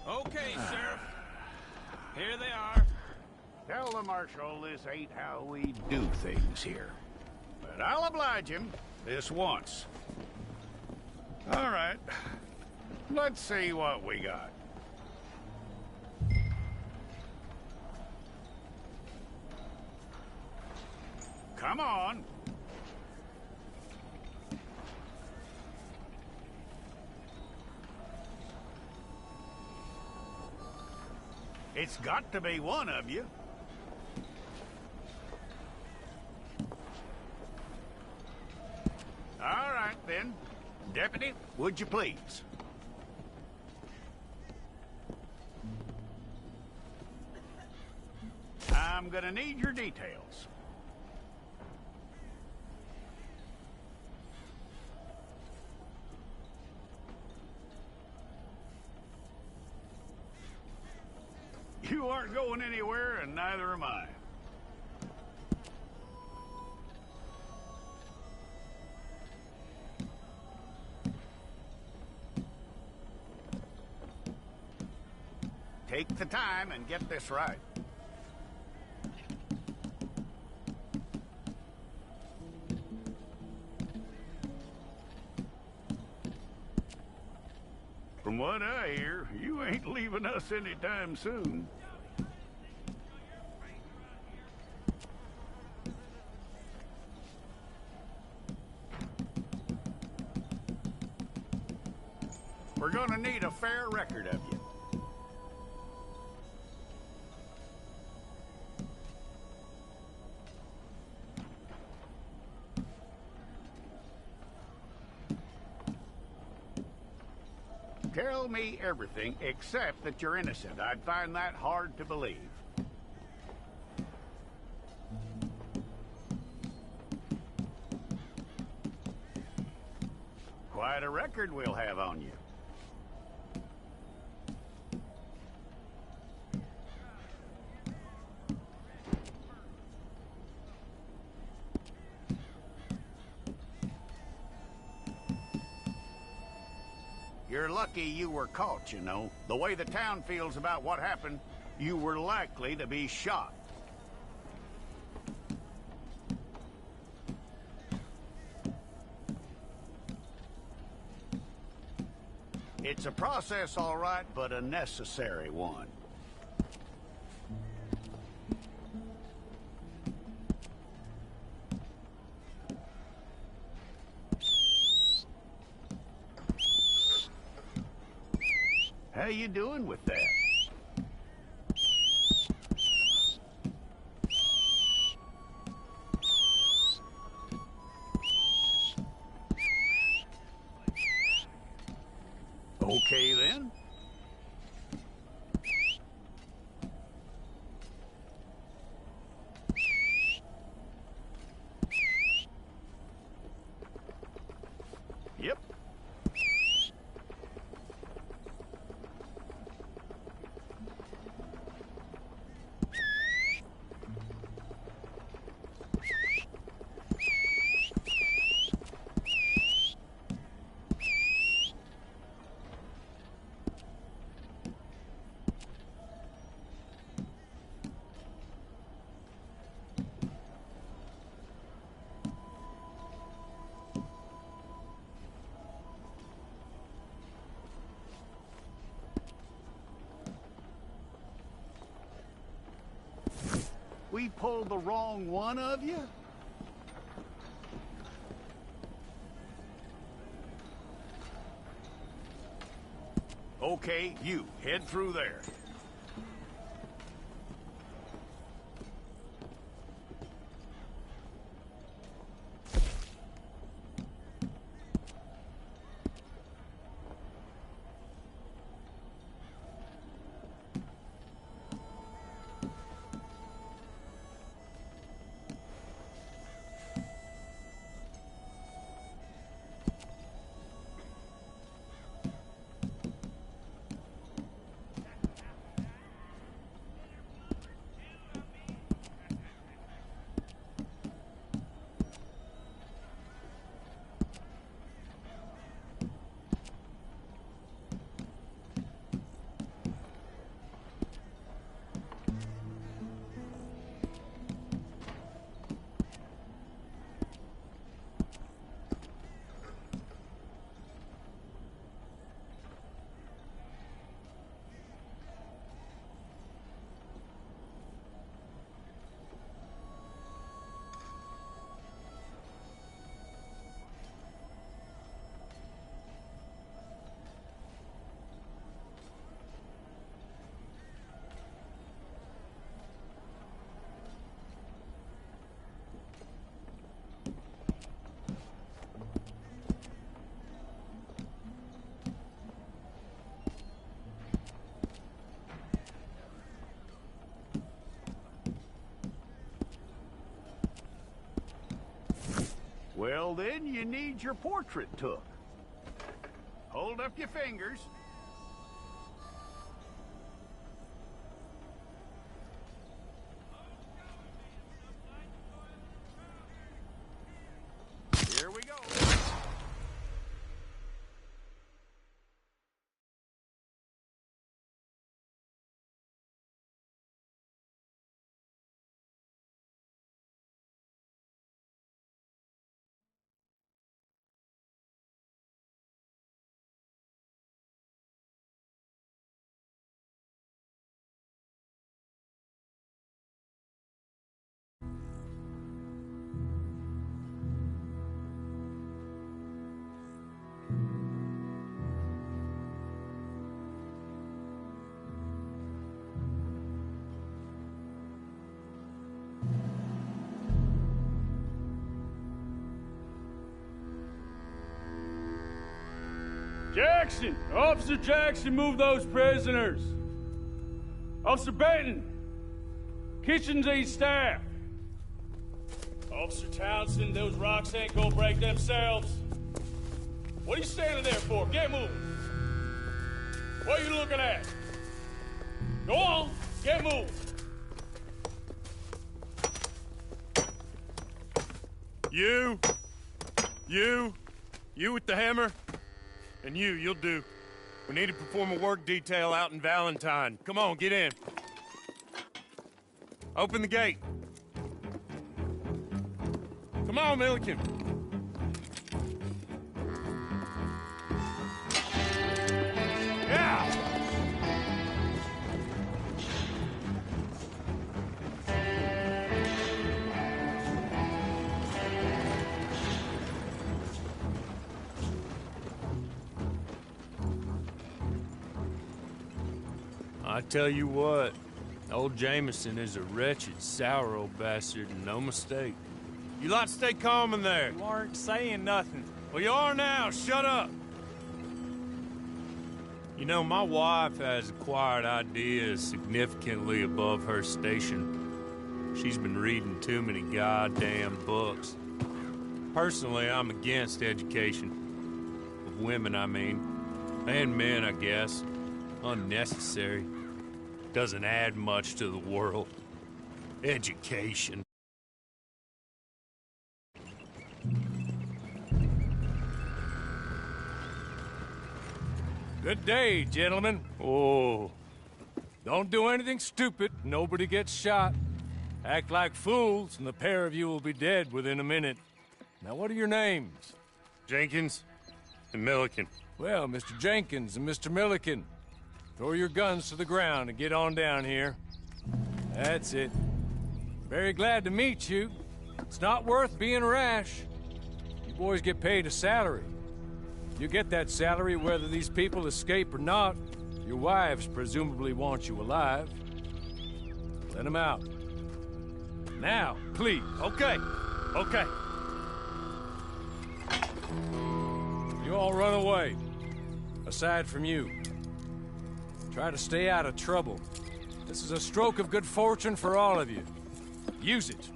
Okay, Sheriff. Here they are. Tell the Marshal this ain't how we do things here. But I'll oblige him this once. All right. Let's see what we got. Come on. It's got to be one of you. All right, then. Deputy, would you please? I'm gonna need your details. You aren't going anywhere, and neither am I. Take the time and get this right. From what I hear, you ain't leaving us anytime soon. We're gonna need a fair record of you. Tell me everything except that you're innocent. I'd find that hard to believe. Quite a record we'll have on you. You're lucky you were caught, you know. The way the town feels about what happened, you were likely to be shot. It's a process, all right, but a necessary one. How you doing with that? Okay, then. Yep. We pulled the wrong one of you? Okay, you, head through there. Well, then you need your portrait took. Hold up your fingers. Here we go. Jackson! Officer Jackson, move those prisoners! Officer Benton! Kitchens aid staff! Officer Townsend, those rocks ain't gonna break themselves. What are you standing there for? Get moving! What are you looking at? Go on, get moving! You with the hammer? And you'll do. We need to perform a work detail out in Valentine. Come on, get in. Open the gate. Come on, Milliken. Yeah! I tell you what, old Jameson is a wretched, sour old bastard, and no mistake. You lot stay calm in there. You aren't saying nothing. Well, you are now. Shut up. You know, my wife has acquired ideas significantly above her station. She's been reading too many goddamn books. Personally, I'm against education. Of women, I mean. And men, I guess. Unnecessary. Doesn't add much to the world. Education. Good day, gentlemen. Oh. Don't do anything stupid. Nobody gets shot. Act like fools, and the pair of you will be dead within a minute. Now, what are your names? Jenkins and Milliken. Well, Mr. Jenkins and Mr. Milliken, throw your guns to the ground and get on down here. That's it. Very glad to meet you. It's not worth being rash. You boys get paid a salary. You get that salary whether these people escape or not. Your wives presumably want you alive. Let them out. Now, please. Okay. Okay. You all run away. Aside from you. Try to stay out of trouble. This is a stroke of good fortune for all of you. Use it.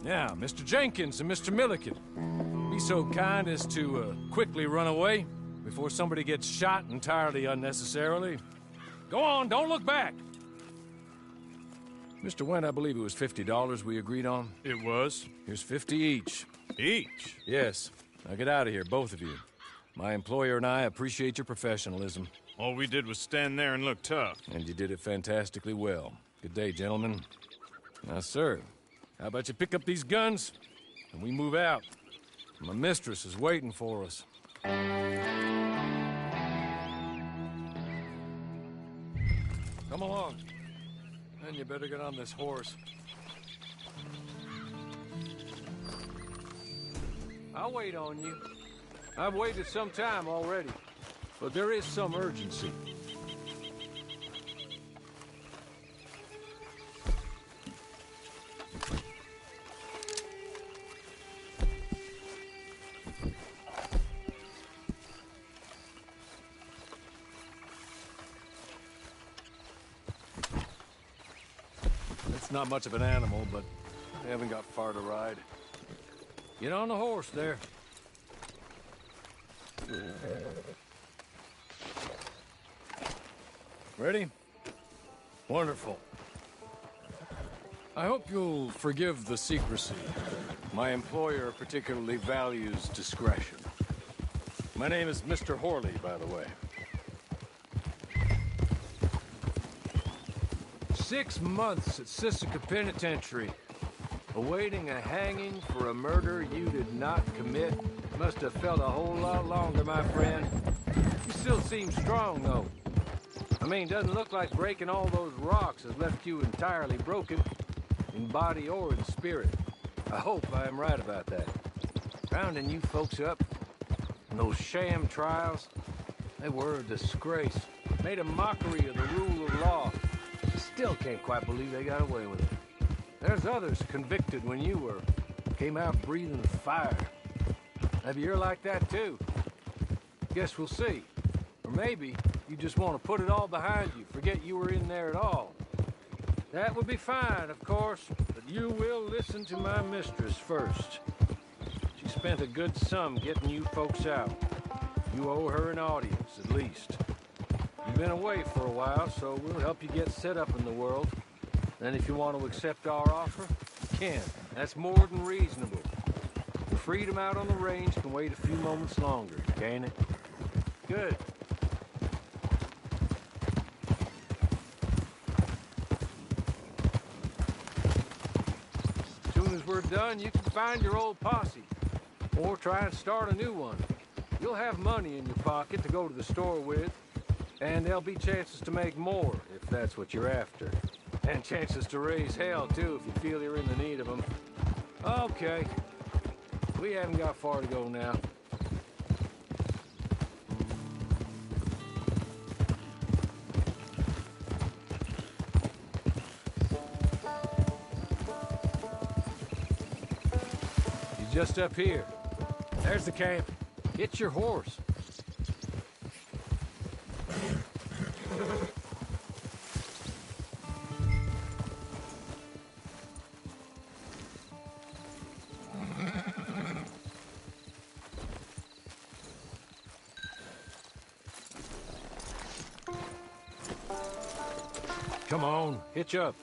Now, Mr. Jenkins and Mr. Milliken, be so kind as to quickly run away before somebody gets shot entirely unnecessarily. Go on, don't look back. Mr. Wendt, I believe it was $50 we agreed on. It was. Here's 50 each. Each? Yes. Now get out of here, both of you. My employer and I appreciate your professionalism. All we did was stand there and look tough. And you did it fantastically well. Good day, gentlemen. Now, sir, how about you pick up these guns and we move out? My mistress is waiting for us. Come along. Then you better get on this horse. I'll wait on you. I've waited some time already, but there is some urgency. It's not much of an animal, but they haven't got far to ride. Get on the horse there. Ready? Wonderful. I hope you'll forgive the secrecy. My employer particularly values discretion. My name is Mr. Horley, by the way. 6 months at Sisika Penitentiary, awaiting a hanging for a murder you did not commit. Must have felt a whole lot longer, my friend. You still seem strong, though. I mean, doesn't look like breaking all those rocks has left you entirely broken, in body or in spirit. I hope I am right about that. Rounding you folks up, and those sham trials, they were a disgrace. Made a mockery of the rule of law. Still can't quite believe they got away with it. There's others convicted when you were. Came out breathing fire. Maybe you're like that too. Guess we'll see. Or maybe you just want to put it all behind you, forget you were in there at all. That would be fine, of course, but you will listen to my mistress first. She spent a good sum getting you folks out. You owe her an audience, at least. You've been away for a while, so we'll help you get set up in the world. Then if you want to accept our offer, you can. That's more than reasonable. The freedom out on the range can wait a few moments longer, can't it? Good. As soon as we're done, you can find your old posse. Or try and start a new one. You'll have money in your pocket to go to the store with. And there'll be chances to make more, if that's what you're after. And chances to raise hell, too, if you feel you're in the need of them. Okay. We haven't got far to go now. He's just up here. There's the camp. Get your horse. Come on, hitch up.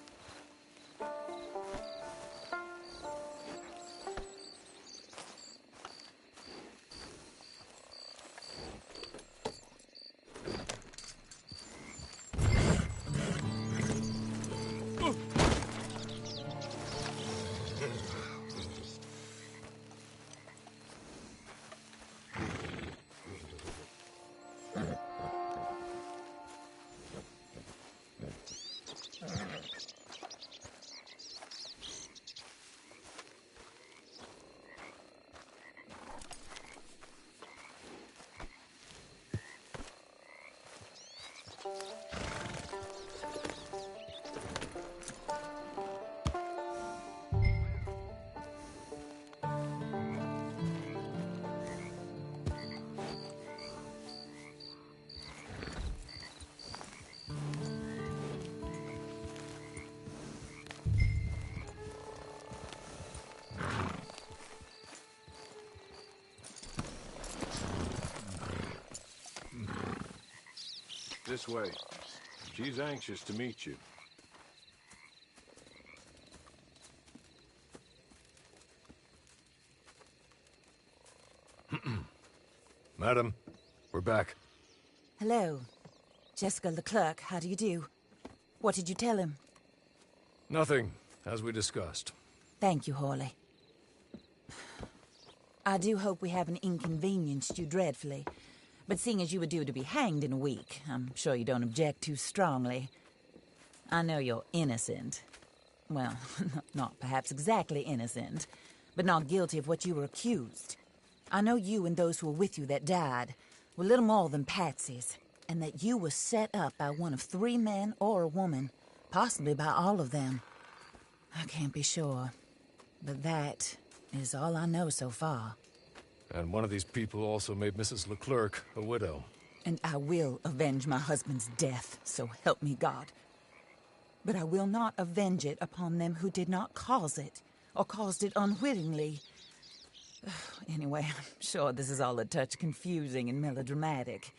this way. She's anxious to meet you. Madam, we're back. Hello. Jessica Leclerc, how do you do? What did you tell him? Nothing, as we discussed. Thank you, Hawley. I do hope we haven't inconvenienced you dreadfully. But seeing as you were due to be hanged in a week, I'm sure you don't object too strongly. I know you're innocent. Well, not perhaps exactly innocent, but not guilty of what you were accused. I know you and those who were with you that died were little more than patsies, and that you were set up by one of 3 men or a woman, possibly by all of them. I can't be sure, but that is all I know so far. And one of these people also made Mrs. Leclerc a widow. And I will avenge my husband's death, so help me God. But I will not avenge it upon them who did not cause it, or caused it unwittingly. Anyway, I'm sure this is all a touch confusing and melodramatic.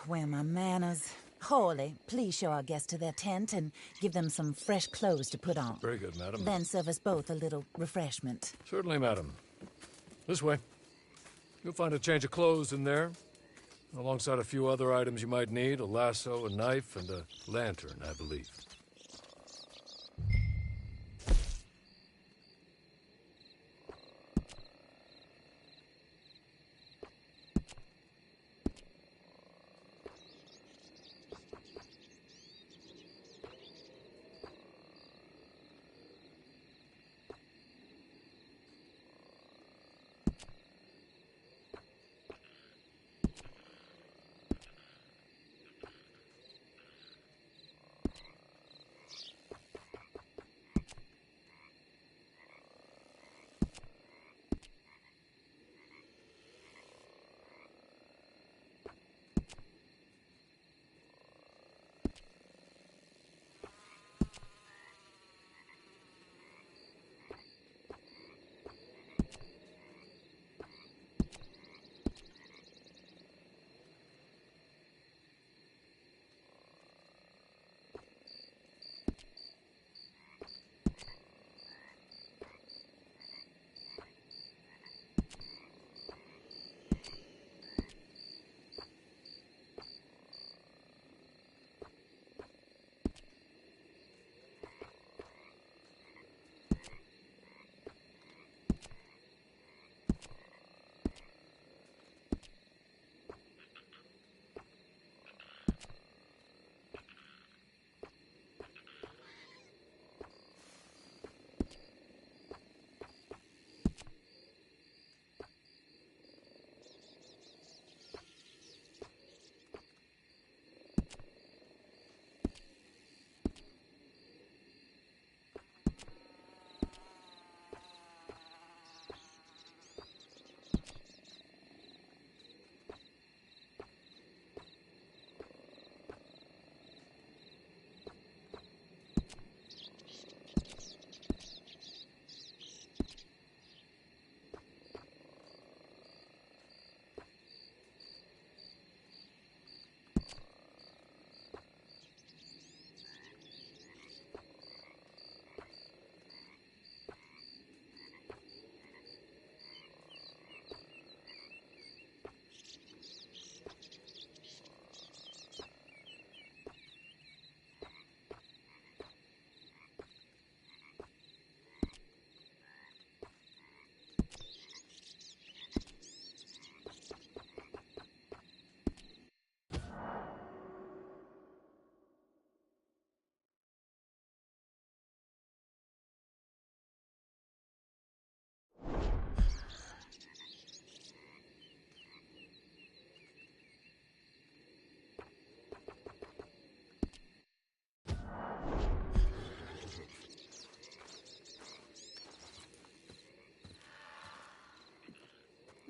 Where are my manners? Hawley, please show our guests to their tent and give them some fresh clothes to put on. Very good, madam. Then serve us both a little refreshment. Certainly, madam. This way. You'll find a change of clothes in there, alongside a few other items you might need, a lasso, a knife, and a lantern, I believe.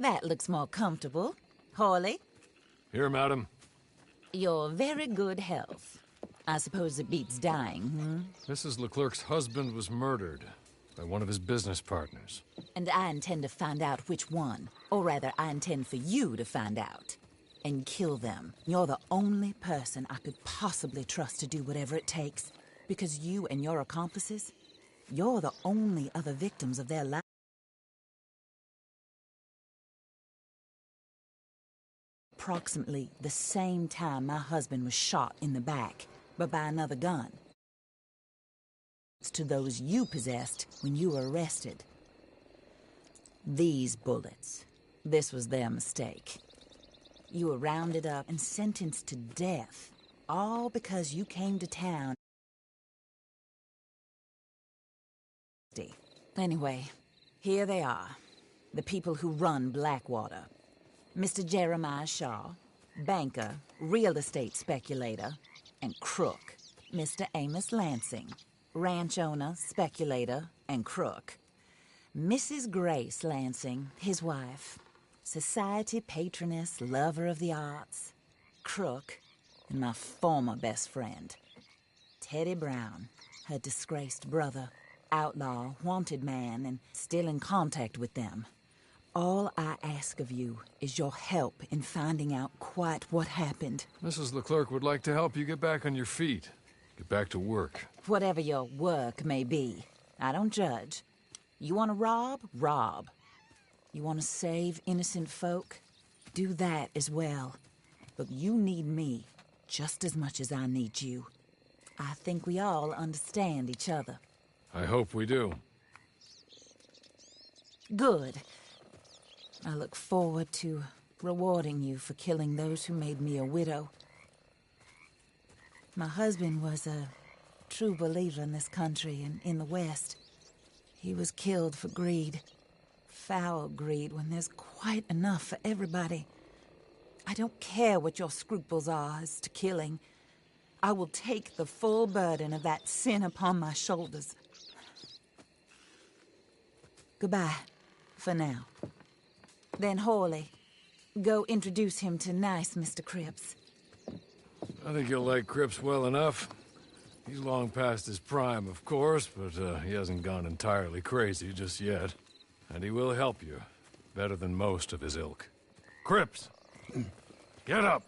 That looks more comfortable. Hawley, Here, madam. you're very good health. I suppose it beats dying, Mrs. Leclerc's husband was murdered by one of his business partners. And I intend to find out which one. Or rather, I intend for you to find out. and kill them. You're the only person I could possibly trust to do whatever it takes. Because you and your accomplices, you're the only other victims of their life. Approximately the same time my husband was shot in the back, but by another gun. To those you possessed when you were arrested. These bullets, this was their mistake. You were rounded up and sentenced to death, all because you came to town. Anyway, here they are, the people who run Blackwater. Mr. Jeremiah Shaw, banker, real estate speculator, and crook. Mr. Amos Lansing, ranch owner, speculator, and crook. Mrs. Grace Lansing, his wife, society patroness, lover of the arts, crook, and my former best friend. Teddy Brown, her disgraced brother, outlaw, wanted man, and still in contact with them. All I ask of you is your help in finding out quite what happened. Mrs. Leclerc would like to help you get back on your feet. Get back to work. Whatever your work may be, I don't judge. You want to rob? Rob. You want to save innocent folk? Do that as well. But you need me just as much as I need you. I think we all understand each other. I hope we do. Good. I look forward to rewarding you for killing those who made me a widow. My husband was a true believer in this country and in the West. He was killed for greed. Foul greed when there's quite enough for everybody. I don't care what your scruples are as to killing. I will take the full burden of that sin upon my shoulders. Goodbye, for now. Then Hawley, go introduce him to nice Mr. Cripps. I think you'll like Cripps well enough. He's long past his prime, of course, but he hasn't gone entirely crazy just yet. And he will help you, better than most of his ilk. Cripps! Get up!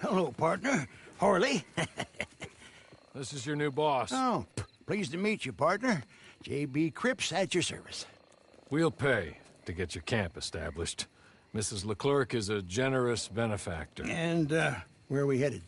Hello, partner. Harley. This is your new boss. Oh, pleased to meet you, partner. J.B. Cripps at your service. We'll pay to get your camp established. Mrs. Leclerc is a generous benefactor. And, where are we headed?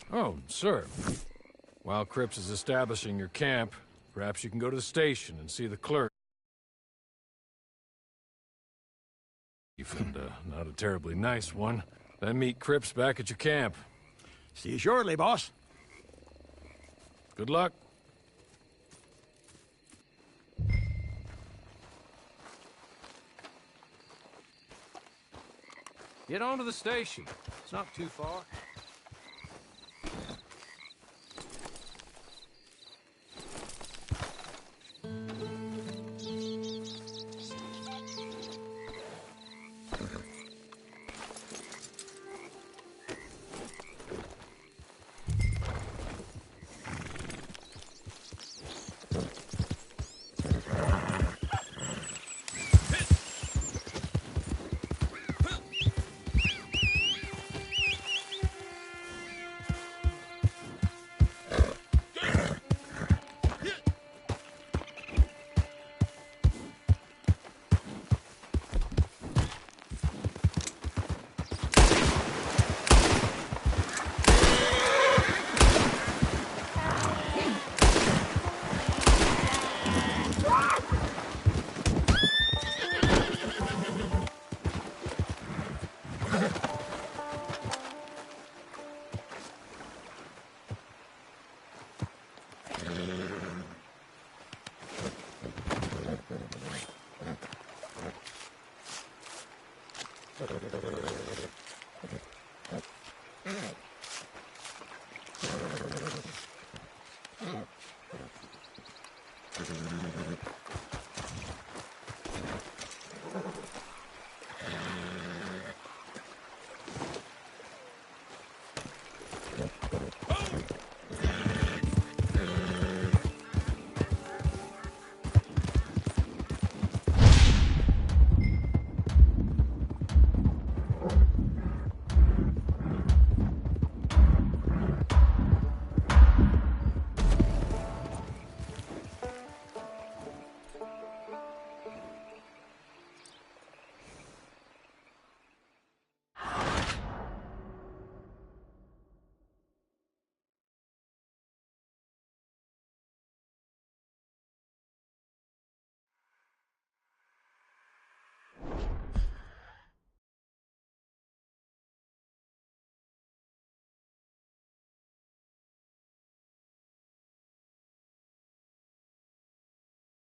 Oh, sir. While Cripps is establishing your camp, perhaps you can go to the station and see the clerk. And, not a terribly nice one. Then meet Cripps back at your camp. See you shortly, boss. Good luck. Get on to the station. It's not too far.